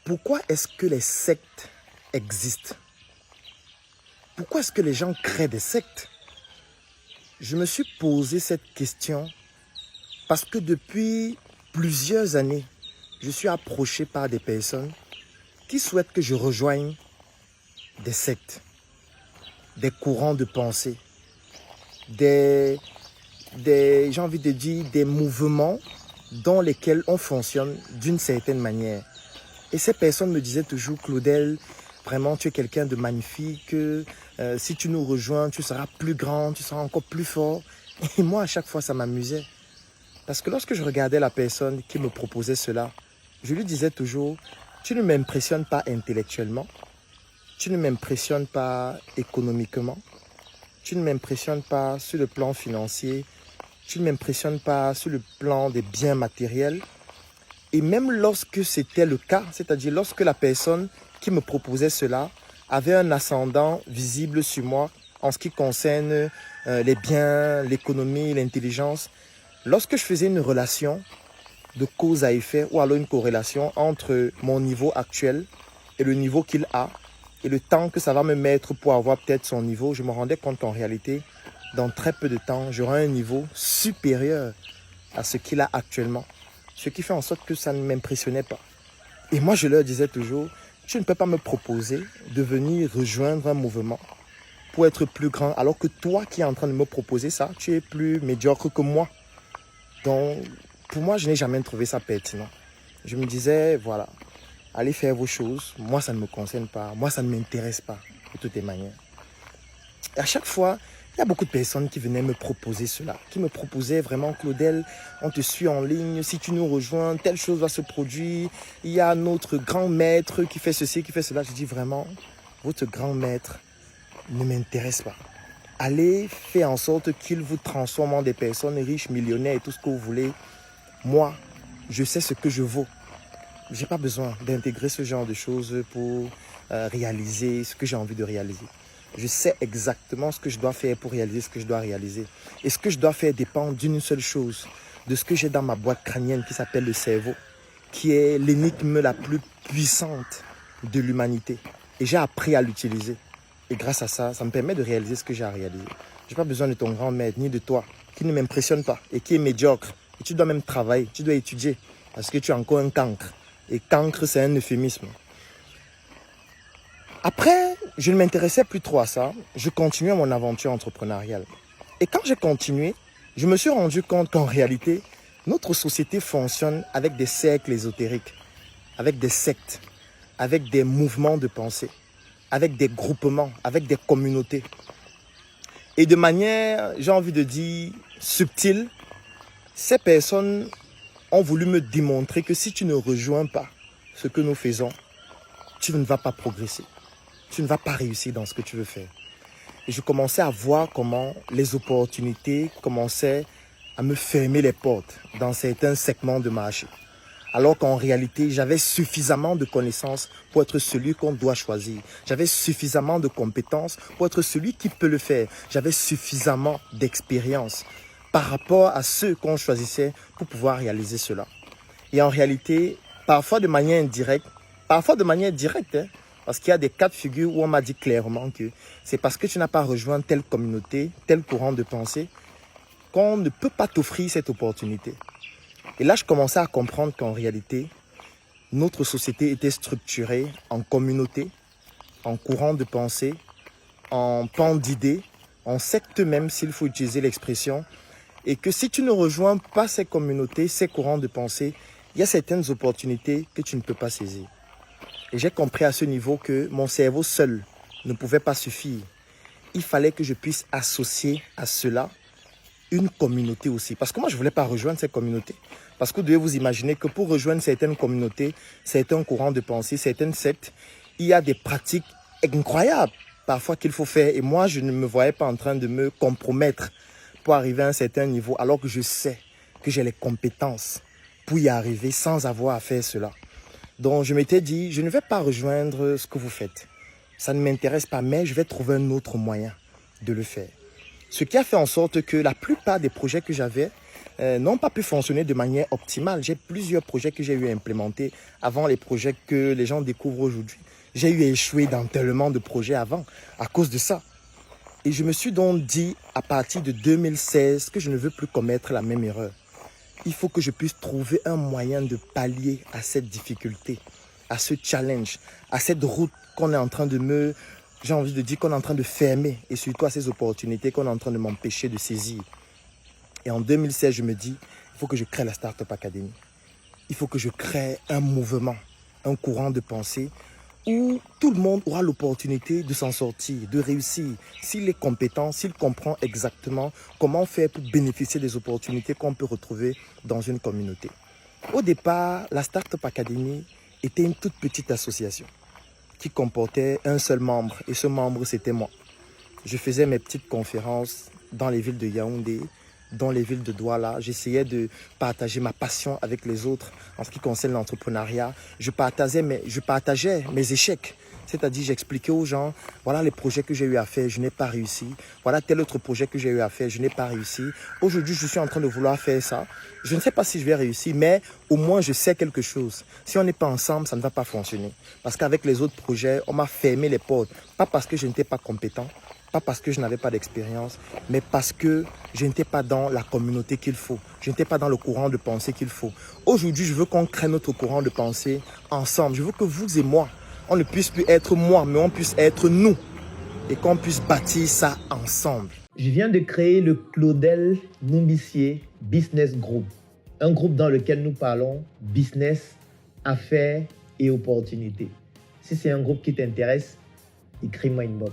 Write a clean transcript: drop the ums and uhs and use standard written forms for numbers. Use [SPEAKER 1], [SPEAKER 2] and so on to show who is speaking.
[SPEAKER 1] Pourquoi est-ce que les sectes existent? Pourquoi est-ce que les gens créent des sectes? Je me suis posé cette question parce que depuis plusieurs années, je suis approché par des personnes qui souhaitent que je rejoigne des sectes, des courants de pensée, j'ai envie de dire, des mouvements dans lesquels on fonctionne d'une certaine manière. Et ces personnes me disaient toujours, Claudel, vraiment tu es quelqu'un de magnifique, si tu nous rejoins, tu seras plus grand, tu seras encore plus fort. Et moi, à chaque fois, ça m'amusait. Parce que lorsque je regardais la personne qui me proposait cela, je lui disais toujours, tu ne m'impressionnes pas intellectuellement, tu ne m'impressionnes pas économiquement, tu ne m'impressionnes pas sur le plan financier, tu ne m'impressionnes pas sur le plan des biens matériels. Et même lorsque c'était le cas, c'est-à-dire lorsque la personne qui me proposait cela avait un ascendant visible sur moi en ce qui concerne les biens, l'économie, l'intelligence, lorsque je faisais une relation de cause à effet ou alors une corrélation entre mon niveau actuel et le niveau qu'il a et le temps que ça va me mettre pour avoir peut-être son niveau, je me rendais compte qu'en réalité, dans très peu de temps, j'aurai un niveau supérieur à ce qu'il a actuellement. Ce qui fait en sorte que ça ne m'impressionnait pas. Et moi, je leur disais toujours, tu ne peux pas me proposer de venir rejoindre un mouvement pour être plus grand, alors que toi qui es en train de me proposer ça, tu es plus médiocre que moi. Donc, pour moi, je n'ai jamais trouvé ça pertinent. Je me disais, voilà, allez faire vos choses. Moi, ça ne me concerne pas. Moi, ça ne m'intéresse pas, de toutes les manières. Et à chaque fois, il y a beaucoup de personnes qui venaient me proposer cela, qui me proposaient vraiment, Claudel, on te suit en ligne, si tu nous rejoins, telle chose va se produire. Il y a notre grand maître qui fait ceci, qui fait cela. Je dis vraiment, votre grand maître ne m'intéresse pas. Allez faire en sorte qu'il vous transforme en des personnes riches, millionnaires et tout ce que vous voulez. Moi, je sais ce que je vaux. Je n'ai pas besoin d'intégrer ce genre de choses pour réaliser ce que j'ai envie de réaliser. Je sais exactement ce que je dois faire pour réaliser ce que je dois réaliser. Et ce que je dois faire dépend d'une seule chose, de ce que j'ai dans ma boîte crânienne qui s'appelle le cerveau, qui est l'énigme la plus puissante de l'humanité. Et j'ai appris à l'utiliser. Et grâce à ça, ça me permet de réaliser ce que j'ai à réaliser. Je n'ai pas besoin de ton grand maître, ni de toi, qui ne m'impressionne pas et qui est médiocre. Et tu dois même travailler, tu dois étudier, parce que tu es encore un cancre. Et cancre, c'est un euphémisme. Après, je ne m'intéressais plus trop à ça. Je continuais mon aventure entrepreneuriale. Et quand j'ai continué, je me suis rendu compte qu'en réalité, notre société fonctionne avec des cercles ésotériques, avec des sectes, avec des mouvements de pensée, avec des groupements, avec des communautés. Et de manière, j'ai envie de dire, subtile, ces personnes ont voulu me démontrer que si tu ne rejoins pas ce que nous faisons, tu ne vas pas progresser. Tu ne vas pas réussir dans ce que tu veux faire. Et je commençais à voir comment les opportunités commençaient à me fermer les portes dans certains segments de marché. Alors qu'en réalité, j'avais suffisamment de connaissances pour être celui qu'on doit choisir. J'avais suffisamment de compétences pour être celui qui peut le faire. J'avais suffisamment d'expérience par rapport à ceux qu'on choisissait pour pouvoir réaliser cela. Et en réalité, parfois de manière indirecte, parfois de manière directe, parce qu'il y a des cas de figure où on m'a dit clairement que c'est parce que tu n'as pas rejoint telle communauté, tel courant de pensée, qu'on ne peut pas t'offrir cette opportunité. Et là, je commençais à comprendre qu'en réalité, notre société était structurée en communauté, en courant de pensée, en pan d'idées, en secte même, s'il faut utiliser l'expression, et que si tu ne rejoins pas ces communautés, ces courants de pensée, il y a certaines opportunités que tu ne peux pas saisir. Et j'ai compris à ce niveau que mon cerveau seul ne pouvait pas suffire. Il fallait que je puisse associer à cela une communauté aussi. Parce que moi, je ne voulais pas rejoindre ces communautés. Parce que vous devez vous imaginer que pour rejoindre certaines communautés, certains courants de pensée, certaines sectes, il y a des pratiques incroyables parfois qu'il faut faire. Et moi, je ne me voyais pas en train de me compromettre pour arriver à un certain niveau, alors que je sais que j'ai les compétences pour y arriver sans avoir à faire cela. Donc, je m'étais dit, je ne vais pas rejoindre ce que vous faites. Ça ne m'intéresse pas, mais je vais trouver un autre moyen de le faire. Ce qui a fait en sorte que la plupart des projets que j'avais, n'ont pas pu fonctionner de manière optimale. J'ai plusieurs projets que j'ai eu à implémenter avant les projets que les gens découvrent aujourd'hui. J'ai eu à échouer dans tellement de projets avant à cause de ça. Et je me suis donc dit à partir de 2016 que je ne veux plus commettre la même erreur. Il faut que je puisse trouver un moyen de pallier à cette difficulté, à ce challenge, à cette route qu'on est en train de j'ai envie de dire qu'on est en train de fermer et surtout à ces opportunités qu'on est en train de m'empêcher de saisir. Et en 2016, je me dis, il faut que je crée la Startup Academy. Il faut que je crée un mouvement, un courant de pensée où tout le monde aura l'opportunité de s'en sortir, de réussir. S'il est compétent, s'il comprend exactement comment faire pour bénéficier des opportunités qu'on peut retrouver dans une communauté. Au départ, la Startup Academy était une toute petite association qui comportait un seul membre et ce membre, c'était moi. Je faisais mes petites conférences dans les villes de Yaoundé, dans les villes de Douala. J'essayais de partager ma passion avec les autres en ce qui concerne l'entrepreneuriat. Je partageais mes échecs. C'est-à-dire, j'expliquais aux gens, voilà les projets que j'ai eu à faire, je n'ai pas réussi. Voilà tel autre projet que j'ai eu à faire, je n'ai pas réussi. Aujourd'hui, je suis en train de vouloir faire ça. Je ne sais pas si je vais réussir, mais au moins, je sais quelque chose. Si on n'est pas ensemble, ça ne va pas fonctionner. Parce qu'avec les autres projets, on m'a fermé les portes. Pas parce que je n'étais pas compétent, pas parce que je n'avais pas d'expérience, mais parce que je n'étais pas dans la communauté qu'il faut. Je n'étais pas dans le courant de pensée qu'il faut. Aujourd'hui, je veux qu'on crée notre courant de pensée ensemble. Je veux que vous et moi, on ne puisse plus être moi, mais on puisse être nous. Et qu'on puisse bâtir ça ensemble.
[SPEAKER 2] Je viens de créer le Claudel Noumbicier Business Group. Un groupe dans lequel nous parlons business, affaires et opportunités. Si c'est un groupe qui t'intéresse, écris-moi inbox.